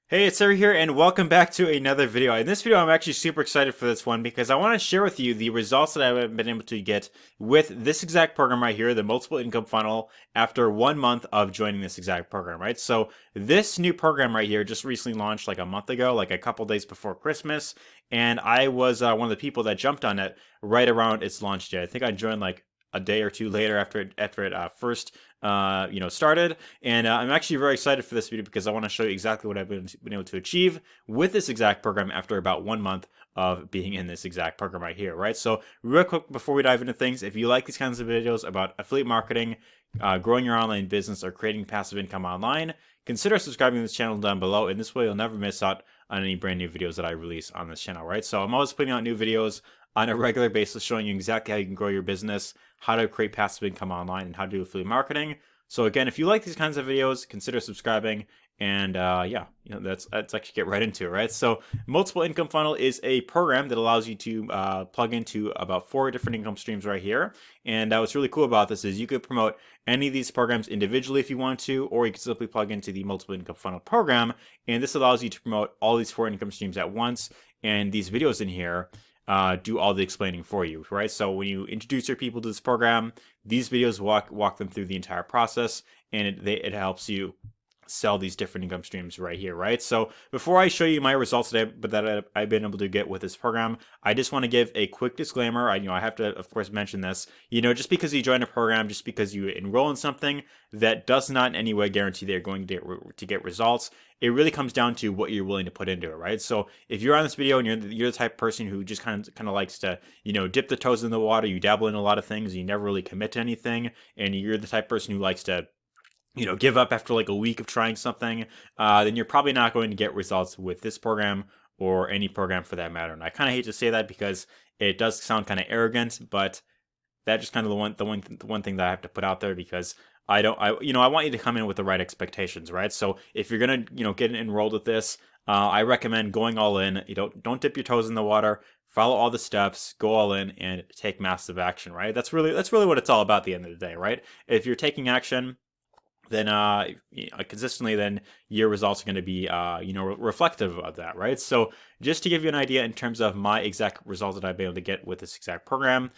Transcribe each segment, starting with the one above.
Hey, it's Arie here, and welcome back to another video. In this video, I'm actually super excited for this one because I want to share with you the results that I've been able to get with this exact program right here, the multiple income funnel, after 1 month of joining this exact program, right? So this new program right here just recently launched like a month ago, like a couple days before Christmas, and I was one of the people that jumped on it right around its launch day. I think I joined like a day or two later after it first started, and I'm actually very excited for this video because I want to show you exactly what I've been able to achieve with this exact program after about 1 month of being in this exact program right here, right? So real quick before we dive into things, if you like these kinds of videos about affiliate marketing, growing your online business, or creating passive income online, consider subscribing to this channel down below, and this way you'll never miss out on any brand new videos that I release on this channel, right? So I'm always putting out new videos on a regular basis showing you exactly how you can grow your business, how to create passive income online, and how to do affiliate marketing. So again, if you like these kinds of videos, consider subscribing, and let's actually get right into it, right? So multiple income funnel is a program that allows you to plug into about 4 different income streams right here. And what's really cool about this is you could promote any of these programs individually if you want to, or you can simply plug into the multiple income funnel program, and this allows you to promote all these 4 income streams at once. And these videos in here do all the explaining for you, right? So when you introduce your people to this program, these videos walk them through the entire process, and it helps you sell these different income streams right here, right? So before I show you my results that I've been able to get with this program, I just want to give a quick disclaimer. I have to, of course, mention this. Just because you join a program, just because you enroll in something, that does not in any way guarantee they're going to get results. It really comes down to what you're willing to put into it, right? So if you're on this video and you're the type of person who just kind of likes to, dip the toes in the water, you dabble in a lot of things, you never really commit to anything, and you're the type of person who likes to give up after like a week of trying something, then you're probably not going to get results with this program or any program for that matter. And I kind of hate to say that because it does sound kind of arrogant, but that's just kind of the one thing that I have to put out there because I want you to come in with the right expectations, right? So if you're gonna, get enrolled with this, I recommend going all in. Don't dip your toes in the water. Follow all the steps, go all in, and take massive action, right? That's really what it's all about at the end of the day, right? If you're taking action, then consistently, then your results are going to be reflective of that, right? So just to give you an idea in terms of my exact results that I've been able to get with this exact program,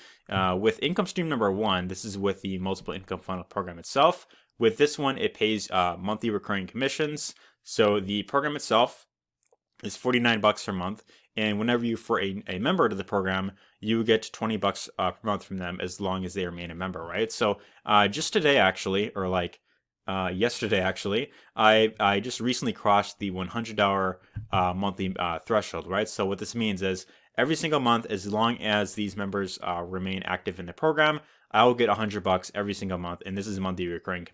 with income stream number 1, this is with the multiple income funnel program itself. With this one, it pays monthly recurring commissions. So the program itself is $49 per month, and whenever you for a member to the program, you get $20 per month from them as long as they remain a member, right? So just today actually, or like yesterday actually, I just recently crossed the $100 monthly threshold, right? So what this means is every single month, as long as these members remain active in the program, I will get $100 every single month, and this is monthly recurring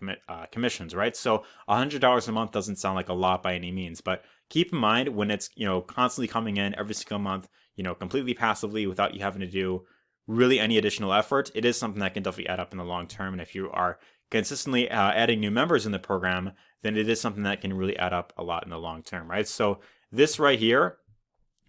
commissions, right? So $100 a month doesn't sound like a lot by any means, but keep in mind when it's constantly coming in every single month, completely passively without you having to do really any additional effort, it is something that can definitely add up in the long term. And if you are consistently adding new members in the program, then it is something that can really add up a lot in the long term, right? So this right here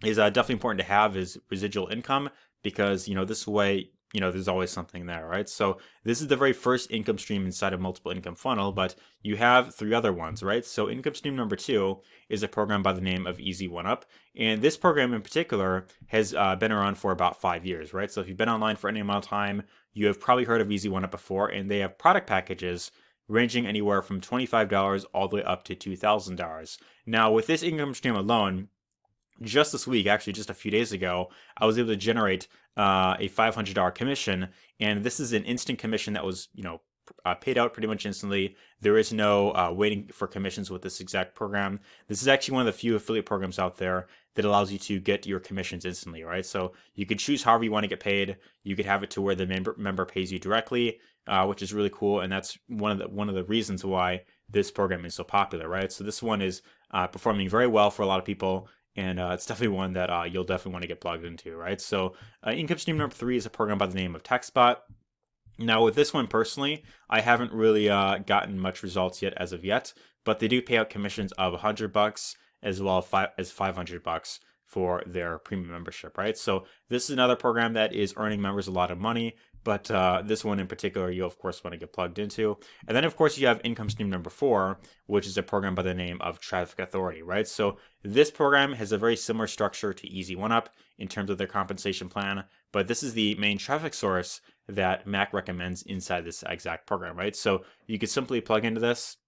is definitely important to have is residual income because, this way, there's always something there, right? So this is the very first income stream inside of multiple income funnel, but you have 3 other ones, right? So income stream number 2 is a program by the name of Easy One Up. And this program in particular has been around for about 5 years, right? So if you've been online for any amount of time, you have probably heard of Easy One Up before, and they have product packages ranging anywhere from $25 all the way up to $2,000. Now, with this income stream alone, just this week, actually just a few days ago, I was able to generate a $500 commission, and this is an instant commission that was, paid out pretty much instantly. There is no waiting for commissions with this exact program. This is actually one of the few affiliate programs out there that allows you to get your commissions instantly, right? So you could choose however you want to get paid. You could have it to where the member pays you directly, which is really cool, and that's one of the reasons why this program is so popular, right? So this one is performing very well for a lot of people. And it's definitely one that you'll definitely want to get plugged into, right? So income stream number 3 is a program by the name of TechSpot. Now with this one personally, I haven't really gotten much results yet as of yet, but they do pay out commissions of $100 as well as $500 for their premium membership, right? So this is another program that is earning members a lot of money, but this one in particular you of course want to get plugged into. And then of course you have income stream number 4, which is a program by the name of Traffic Authority, right? So this program has a very similar structure to Easy One Up in terms of their compensation plan, but this is the main traffic source that Mac recommends inside this exact program, right? So you could simply plug into this,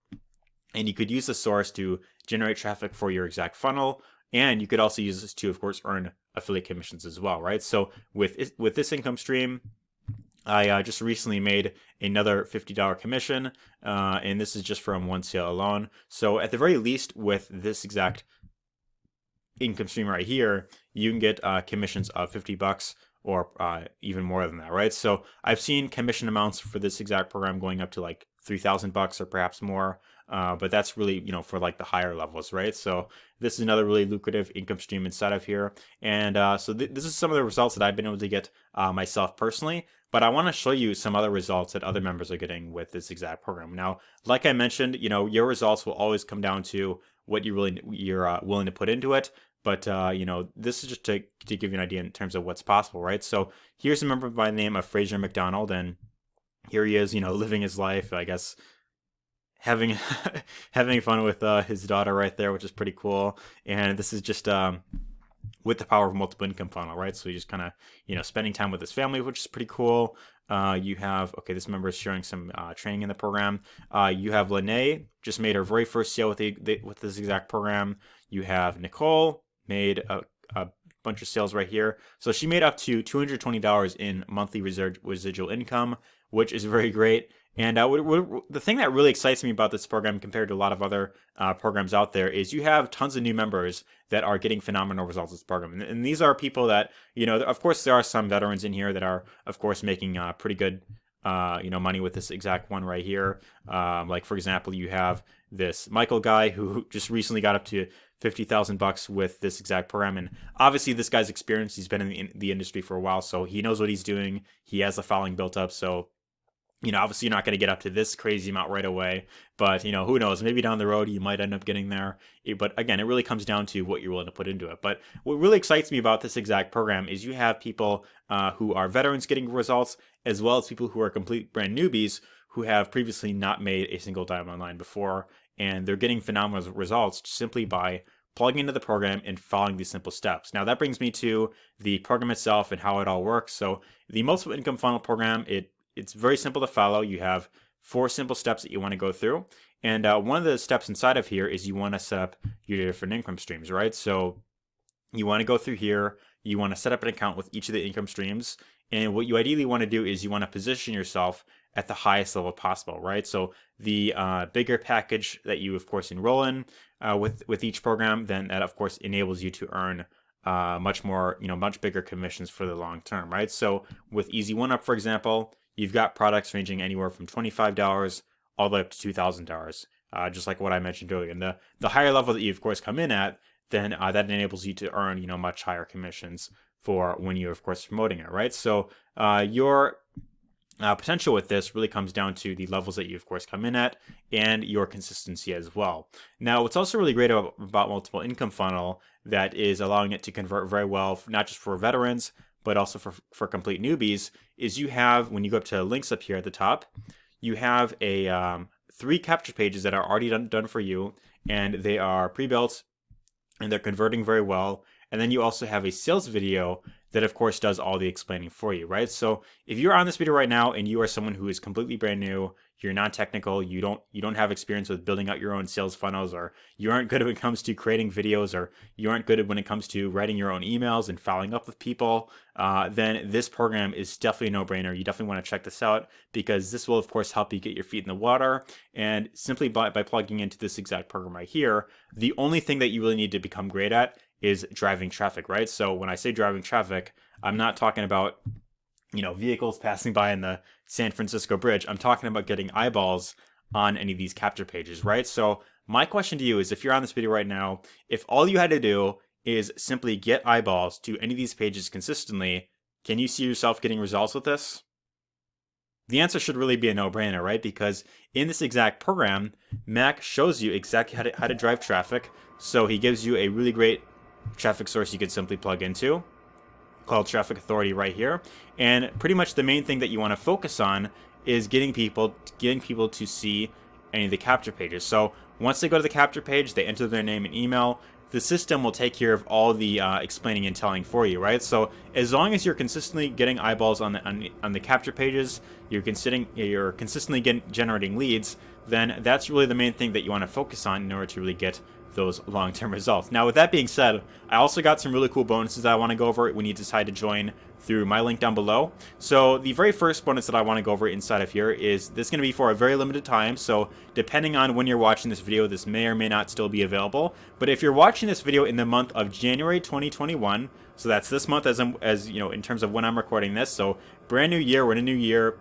and you could use the source to generate traffic for your exact funnel, and you could also use this to, of course, earn affiliate commissions as well, right? So with this income stream, I just recently made another $50 commission, and this is just from one sale alone. So at the very least, with this exact income stream right here, you can get commissions of $50 or even more than that, right? So I've seen commission amounts for this exact program going up to like $3,000 or perhaps more, but that's really, for like the higher levels, right? So this is another really lucrative income stream inside of here. And so this is some of the results that I've been able to get myself personally, but I want to show you some other results that other members are getting with this exact program. Now, like I mentioned, your results will always come down to what you're willing to put into it. But, this is just to give you an idea in terms of what's possible, right? So here's a member by the name of Fraser McDonald, and here he is, living his life, I guess, having having fun with his daughter right there, which is pretty cool. And this is just with the power of multiple income funnel, right? So he's just kind of, spending time with his family, which is pretty cool. You have, this member is sharing some training in the program. You have Lene, just made her very first sale with this exact program. You have Nicole, made a bunch of sales right here. So she made up to $220 in monthly residual income, which is very great. And the thing that really excites me about this program compared to a lot of other programs out there is you have tons of new members that are getting phenomenal results with this program. And these are people that, of course, there are some veterans in here that are, of course, making pretty good money with this exact one right here. Like, for example, you have this Michael guy who just recently got up to $50,000 with this exact program. And obviously this guy's experienced. He's been in the industry for a while, so he knows what he's doing. He has a following built up. So, obviously you're not going to get up to this crazy amount right away, but, who knows? Maybe down the road you might end up getting there. But again, it really comes down to what you're willing to put into it. But what really excites me about this exact program is you have people who are veterans getting results, as well as people who are complete brand newbies who have previously not made a single dime online before, and they're getting phenomenal results simply by plugging into the program and following these simple steps. Now that brings me to the program itself and how it all works. So the multiple income funnel program, it's very simple to follow. You have 4 simple steps that you want to go through. And one of the steps inside of here is you want to set up your different income streams, right? So you want to go through here. You want to set up an account with each of the income streams. And what you ideally want to do is you want to position yourself at the highest level possible, right? So the bigger package that you, of course, enroll in with each program, then that, of course, enables you to earn much more, much bigger commissions for the long term, right? So with Easy One Up, for example, you've got products ranging anywhere from $25 all the way up to $2,000, just like what I mentioned earlier. And the higher level that you, of course, come in at, then that enables you to earn, much higher commissions for when you're, of course, promoting it, right? So your potential with this really comes down to the levels that you, of course, come in at and your consistency as well. Now, what's also really great about multiple income funnel that is allowing it to convert very well, not just for veterans, but also for complete newbies, is you have, when you go up to links up here at the top, you have a 3 capture pages that are already done for you, and they are pre-built, and they're converting very well. And then you also have a sales video that, of course, does all the explaining for you, right? So if you're on this video right now and you are someone who is completely brand new, you're non-technical, you don't have experience with building out your own sales funnels, or you aren't good when it comes to creating videos, or you aren't good when it comes to writing your own emails and following up with people, then this program is definitely a no-brainer. You definitely want to check this out, because this will, of course, help you get your feet in the water. And simply by plugging into this exact program right here, the only thing that you really need to become great at is driving traffic, right? So when I say driving traffic, I'm not talking about, vehicles passing by in the San Francisco Bridge. I'm talking about getting eyeballs on any of these capture pages, right? So my question to you is, if you're on this video right now, if all you had to do is simply get eyeballs to any of these pages consistently, can you see yourself getting results with this? The answer should really be a no-brainer, right? Because in this exact program, Mac shows you exactly how to drive traffic. So he gives you a really great traffic source you could simply plug into. called Traffic Authority right here. And pretty much the main thing that you want to focus on is getting people to see any of the capture pages. So once they go to the capture page, they enter their name and email. The system will take care of all the explaining and telling for you, right? So as long as you're consistently getting eyeballs on the capture pages, you're consistently generating leads, then that's really the main thing that you want to focus on in order to really get those long-term results. Now, with that being said, I also got some really cool bonuses that I want to go over when you decide to join through my link down below. So the very first bonus that I want to go over inside of here is this going to be for a very limited time. So depending on when you're watching this video, this may or may not still be available. But if you're watching this video in the month of January 2021, so that's this month as you know, in terms of when I'm recording this. So brand new year, we're in a new year.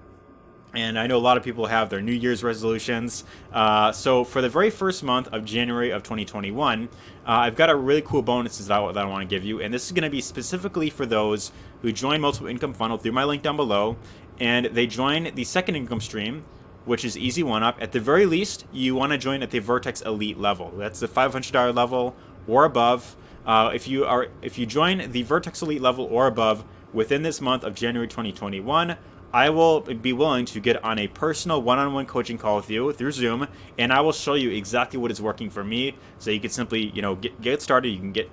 And I know a lot of people have their New Year's resolutions. So for the very first month of January of 2021, I've got a really cool bonuses that I want to give you. And this is going to be specifically for those who join Multiple Income Funnel through my link down below. And they join the second income stream, which is Easy 1-Up. At the very least, you want to join at the Vertex Elite level. That's the $500 level or above. If you join the Vertex Elite level or above within this month of January 2021, I will be willing to get on a personal one-on-one coaching call with you through Zoom, and I will show you exactly what is working for me. So you can simply, get started. You can get,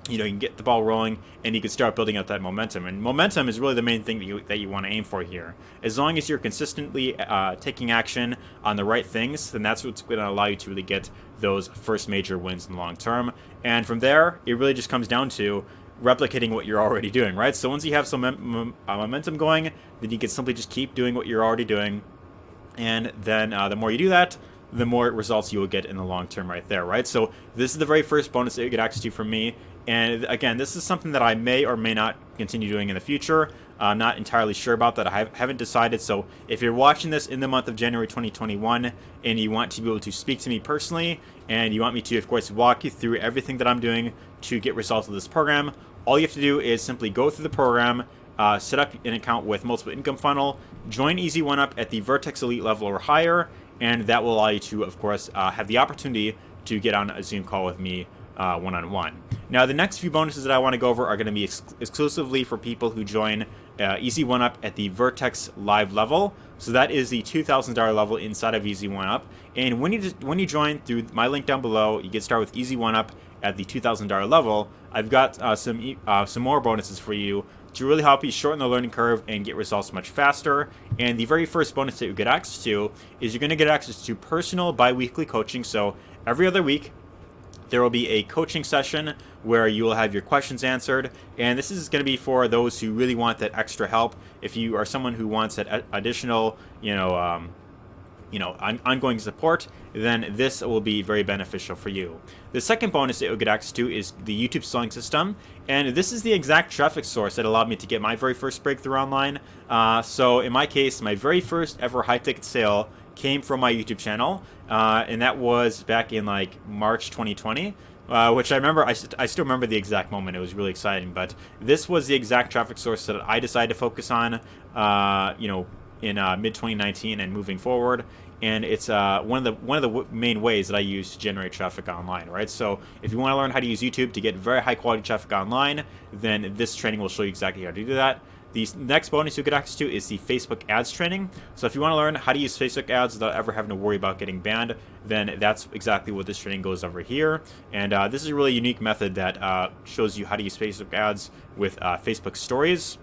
you can get the ball rolling, and you can start building up that momentum. And momentum is really the main thing that you want to aim for here. As long as you're consistently taking action on the right things, then that's what's going to allow you to really get those first major wins in the long term. And from there, it really just comes down to replicating what you're already doing, right? So once you have some momentum going, then you can simply just keep doing what you're already doing, and then the more you do that, the more results you will get in the long term right there, right? So this is the very first bonus that you get access to from me, and again, this is something that I may or may not continue doing in the future. I'm not entirely sure about that. I haven't decided. So if you're watching this in the month of January 2021 and you want to be able to speak to me personally, and you want me to, of course, walk you through everything that I'm doing to get results of this program, all you have to do is simply go through the program, set up an account with Multiple Income Funnel, join Easy 1-Up at the Vertex Elite level or higher, and that will allow you to, of course, have the opportunity to get on a Zoom call with me one-on-one. Now, the next few bonuses that I want to go over are going to be exclusively for people who join Easy 1-Up at the Vertex Live level. So that is the $2,000 level inside of Easy 1-Up. And when you join through my link down below, you get started with Easy 1-Up at the $2,000 level. I've got some more bonuses for you to really help you shorten the learning curve and get results much faster. And the very first bonus that you get access to is you're going to get access to personal bi-weekly coaching. So every other week, there will be a coaching session where you will have your questions answered, and this is going to be for those who really want that extra help. If you are someone who wants that additional, ongoing support, then this will be very beneficial for you. The second bonus that you'll get access to is the YouTube selling system, and this is the exact traffic source that allowed me to get my very first breakthrough online. So in my case, my very first ever high-ticket sale came from my YouTube channel, and that was back in like March 2020, which I remember. I still remember the exact moment. It was really exciting. But this was the exact traffic source that I decided to focus on, in mid 2019 and moving forward. And it's one of the main ways that I use to generate traffic online, right? So if you want to learn how to use YouTube to get very high quality traffic online, then this training will show you exactly how to do that. The next bonus you'll get access to is the Facebook ads training. So if you want to learn how to use Facebook ads without ever having to worry about getting banned, then that's exactly what this training goes over here. And this is a really unique method that shows you how to use Facebook ads with Facebook stories,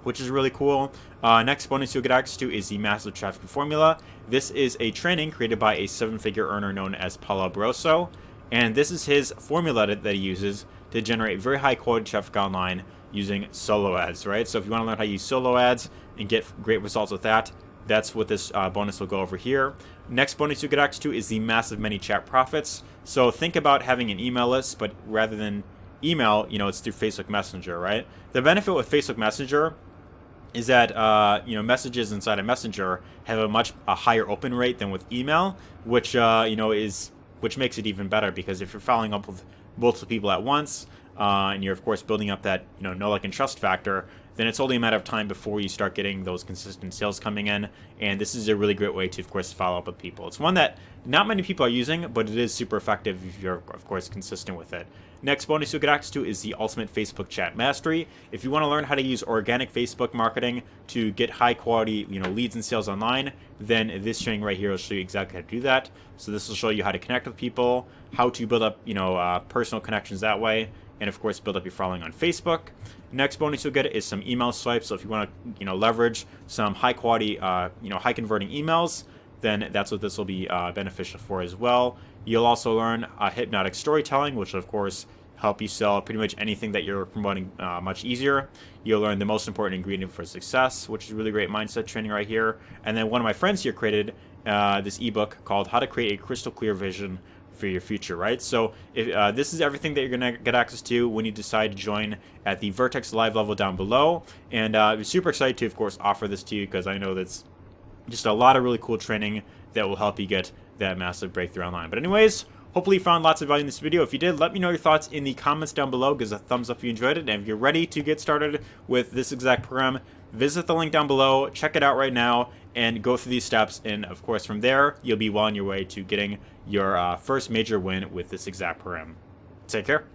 which is really cool. Next bonus you'll get access to is the Massive Traffic Formula. This is a training created by a 7-figure earner known as Paulo Brosso. And this is his formula that he uses to generate very high quality traffic online using solo ads, right? So if you want to learn how to use solo ads and get great results with that, that's what this bonus will go over here. Next bonus you'll get access to is the Massive ManyChat Profits. So think about having an email list, but rather than email, it's through Facebook Messenger, right? The benefit with Facebook Messenger is that messages inside of Messenger have a higher open rate than with email, which which makes it even better, because if you're following up with multiple people at once, and you're of course building up that know, like, and trust factor, then it's only a matter of time before you start getting those consistent sales coming in. And this is a really great way to, of course, follow up with people. It's one that not many people are using, but it is super effective if you're, of course, consistent with it. Next bonus you'll get access to is the Ultimate Facebook Chat Mastery. If you want to learn how to use organic Facebook marketing to get high quality, leads and sales online, then this training right here will show you exactly how to do that. So this will show you how to connect with people, how to build up, personal connections that way, and of course build up your following on Facebook. Next bonus you'll get is some email swipes. So if you want to, leverage some high quality, high converting emails, then that's what this will be beneficial for as well. You'll also learn hypnotic storytelling, which will, of course, help you sell pretty much anything that you're promoting much easier. You'll learn the most important ingredient for success, which is really great mindset training right here. And then one of my friends here created this ebook called How to Create a Crystal Clear Vision for Your Future, right? So if, this is everything that you're going to get access to when you decide to join at the Vertex Live level down below. And I'm super excited to, of course, offer this to you because I know that's just a lot of really cool training that will help you get that massive breakthrough online. But anyways, hopefully you found lots of value in this video. If you did, let me know your thoughts in the comments down below. Give us a thumbs up if you enjoyed it. And if you're ready to get started with this exact program, visit the link down below, check it out right now, and go through these steps. And of course, from there, you'll be well on your way to getting your first major win with this exact program. Take care.